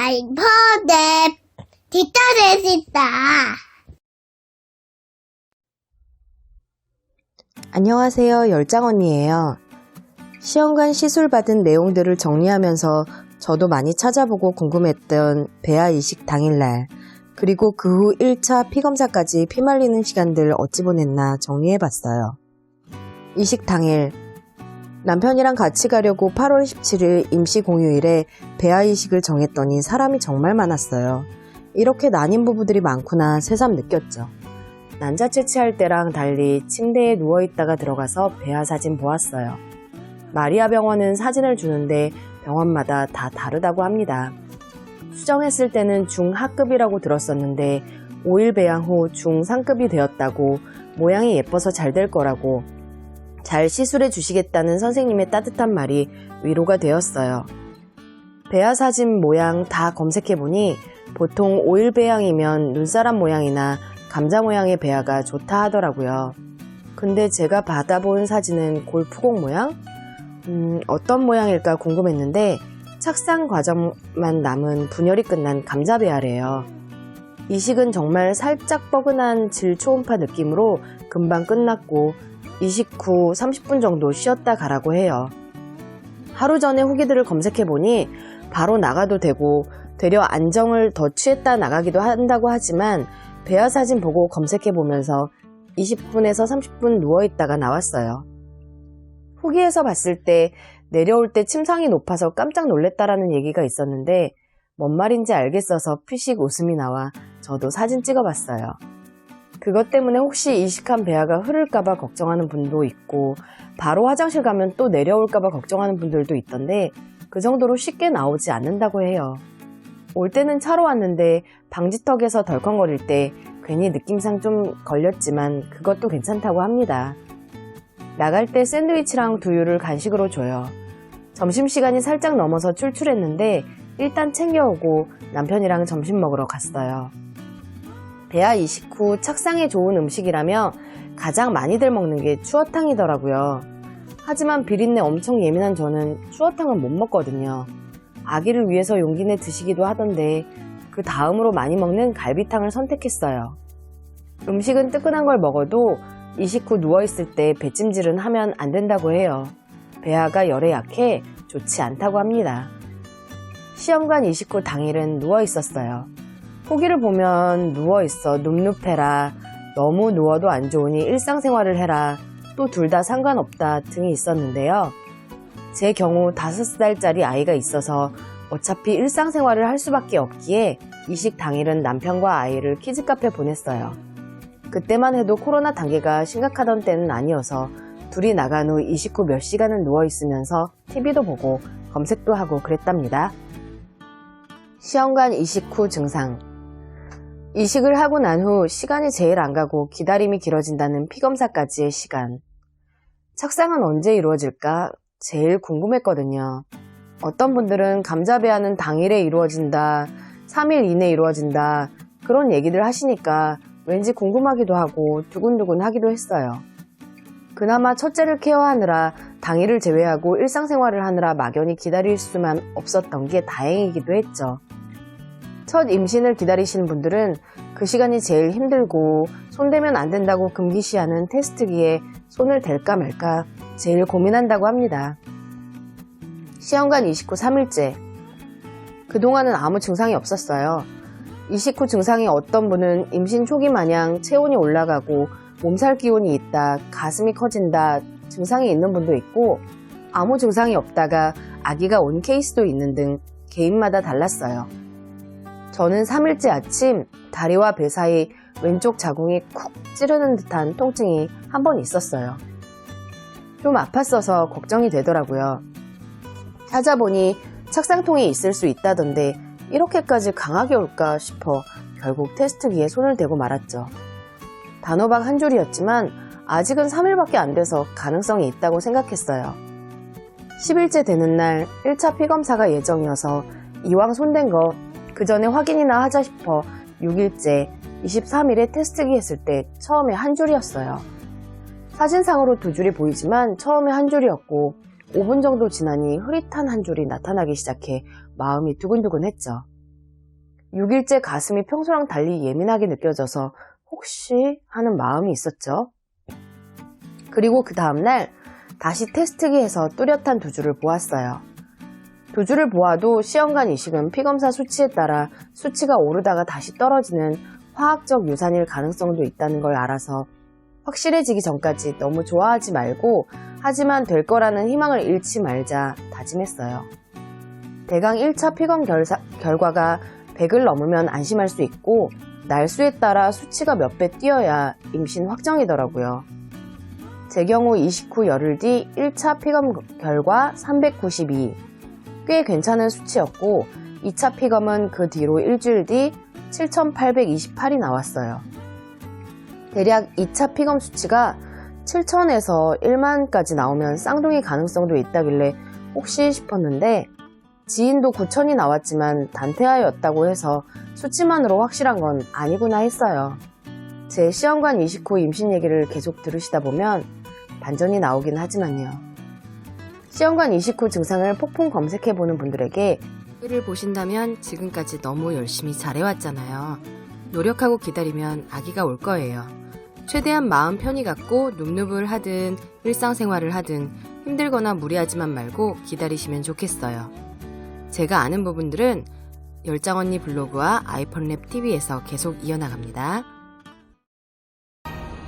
아이포드 디터넷이다. 안녕하세요. 열장언니예요. 시험관 시술 받은 내용들을 정리하면서 저도 많이 찾아보고 궁금했던 배아 이식 당일날, 그리고 그 후 1차 피검사까지 피말리는 시간들 어찌 보냈나 정리해봤어요. 이식 당일, 남편이랑 같이 가려고 8월 17일 임시 공휴일에 배아 이식을 정했더니 사람이 정말 많았어요. 이렇게 난임 부부들이 많구나 새삼 느꼈죠. 난자 채취할 때랑 달리 침대에 누워있다가 들어가서 배아 사진 보았어요. 마리아 병원은 사진을 주는데 병원마다 다 다르다고 합니다. 수정했을 때는 중하급이라고 들었었는데 5일 배양 후 중상급이 되었다고, 모양이 예뻐서 잘 될 거라고, 잘 시술해 주시겠다는 선생님의 따뜻한 말이 위로가 되었어요. 배아 사진 모양 다 검색해보니 보통 5일 배양이면 눈사람 모양이나 감자 모양의 배아가 좋다 하더라고요. 근데 제가 받아본 사진은 골프공 모양? 어떤 모양일까 궁금했는데 착상 과정만 남은 분열이 끝난 감자 배아래요. 이식은 정말 살짝 뻐근한 질 초음파 느낌으로 금방 끝났고 이식 후 30분 정도 쉬었다 가라고 해요. 하루 전에 후기들을 검색해보니 바로 나가도 되고 되려 안정을 더 취했다 나가기도 한다고 하지만 배아 사진 보고 검색해보면서 20분에서 30분 누워있다가 나왔어요. 후기에서 봤을 때 내려올 때 침상이 높아서 깜짝 놀랬다라는 얘기가 있었는데 뭔 말인지 알겠어서 피식 웃음이 나와 저도 사진 찍어봤어요. 그것 때문에 혹시 이식한 배아가 흐를까봐 걱정하는 분도 있고 바로 화장실 가면 또 내려올까봐 걱정하는 분들도 있던데 그 정도로 쉽게 나오지 않는다고 해요. 올 때는 차로 왔는데 방지턱에서 덜컹거릴 때 괜히 느낌상 좀 걸렸지만 그것도 괜찮다고 합니다. 나갈 때 샌드위치랑 두유를 간식으로 줘요. 점심시간이 살짝 넘어서 출출했는데 일단 챙겨오고 남편이랑 점심 먹으러 갔어요. 배아 이식 후 착상에 좋은 음식이라며 가장 많이들 먹는 게 추어탕이더라고요. 하지만 비린내 엄청 예민한 저는 추어탕은 못 먹거든요. 아기를 위해서 용기 내 드시기도 하던데 그 다음으로 많이 먹는 갈비탕을 선택했어요. 음식은 뜨끈한 걸 먹어도 이식 후 누워있을 때 배찜질은 하면 안 된다고 해요. 배아가 열에 약해 좋지 않다고 합니다. 시험관 이식 후 당일은 누워있었어요. 후기를 보면 누워있어, 눕눕해라, 너무 누워도 안 좋으니 일상생활을 해라, 또 둘 다 상관없다 등이 있었는데요. 제 경우 5살짜리 아이가 있어서 어차피 일상생활을 할 수밖에 없기에 이식 당일은 남편과 아이를 키즈카페 보냈어요. 그때만 해도 코로나 단계가 심각하던 때는 아니어서 둘이 나간 후 이식 후 몇 시간을 누워있으면서 TV도 보고 검색도 하고 그랬답니다. 시험관 이식 후 증상. 이식을 하고 난 후 시간이 제일 안 가고 기다림이 길어진다는 피검사까지의 시간. 착상은 언제 이루어질까 제일 궁금했거든요. 어떤 분들은 감자배아는 당일에 이루어진다, 3일 이내에 이루어진다 그런 얘기들 하시니까 왠지 궁금하기도 하고 두근두근 하기도 했어요. 그나마 첫째를 케어하느라 당일을 제외하고 일상생활을 하느라 막연히 기다릴 수만 없었던 게 다행이기도 했죠. 첫 임신을 기다리시는 분들은 그 시간이 제일 힘들고 손대면 안 된다고 금기시하는 테스트기에 손을 댈까 말까 제일 고민한다고 합니다. 시험관 이식 후 3일째. 그동안은 아무 증상이 없었어요. 이식 후 증상이 어떤 분은 임신 초기 마냥 체온이 올라가고 몸살 기운이 있다, 가슴이 커진다 증상이 있는 분도 있고 아무 증상이 없다가 아기가 온 케이스도 있는 등 개인마다 달랐어요. 저는 3일째 아침 다리와 배 사이 왼쪽 자궁이 쿡 찌르는 듯한 통증이 한 번 있었어요. 좀 아팠어서 걱정이 되더라고요. 찾아보니 착상통이 있을 수 있다던데 이렇게까지 강하게 올까 싶어 결국 테스트기에 손을 대고 말았죠. 단호박 한 줄이었지만 아직은 3일밖에 안 돼서 가능성이 있다고 생각했어요. 10일째 되는 날 1차 피검사가 예정이어서 이왕 손댄 거 그 전에 확인이나 하자 싶어 6일째 23일에 테스트기 했을 때 처음에 한 줄이었어요. 사진상으로 두 줄이 보이지만 처음에 한 줄이었고 5분 정도 지나니 흐릿한 한 줄이 나타나기 시작해 마음이 두근두근했죠. 6일째 가슴이 평소랑 달리 예민하게 느껴져서 혹시 하는 마음이 있었죠. 그리고 그 다음날 다시 테스트기에서 뚜렷한 두 줄을 보았어요. 두 줄을 보아도 시험관 이식은 피검사 수치에 따라 수치가 오르다가 다시 떨어지는 화학적 유산일 가능성도 있다는 걸 알아서 확실해지기 전까지 너무 좋아하지 말고 하지만 될 거라는 희망을 잃지 말자 다짐했어요. 대강 1차 피검 결과가 100을 넘으면 안심할 수 있고 날수에 따라 수치가 몇 배 뛰어야 임신 확정이더라고요. 제 경우 이식 후 열흘 뒤 1차 피검 결과 392, 꽤 괜찮은 수치였고 2차 피검은 그 뒤로 일주일 뒤 7,828이 나왔어요. 대략 2차 피검 수치가 7,000에서 1만까지 나오면 쌍둥이 가능성도 있다길래 혹시 싶었는데 지인도 9,000이 나왔지만 단태아였다고 해서 수치만으로 확실한 건 아니구나 했어요. 제 시험관 이식 후 임신 얘기를 계속 들으시다 보면 반전이 나오긴 하지만요. 시험관 이식 후 증상을 폭풍 검색해보는 분들에게 를 보신다면 지금까지 너무 열심히 잘해왔잖아요. 노력하고 기다리면 아기가 올 거예요. 최대한 마음 편히 갖고 눕눕을 하든 일상생활을 하든 힘들거나 무리하지만 말고 기다리시면 좋겠어요. 제가 아는 부분들은 열장언니 블로그와 아이폰랩 TV에서 계속 이어나갑니다.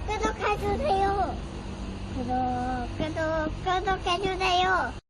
구독해주세요. 구독해주세요.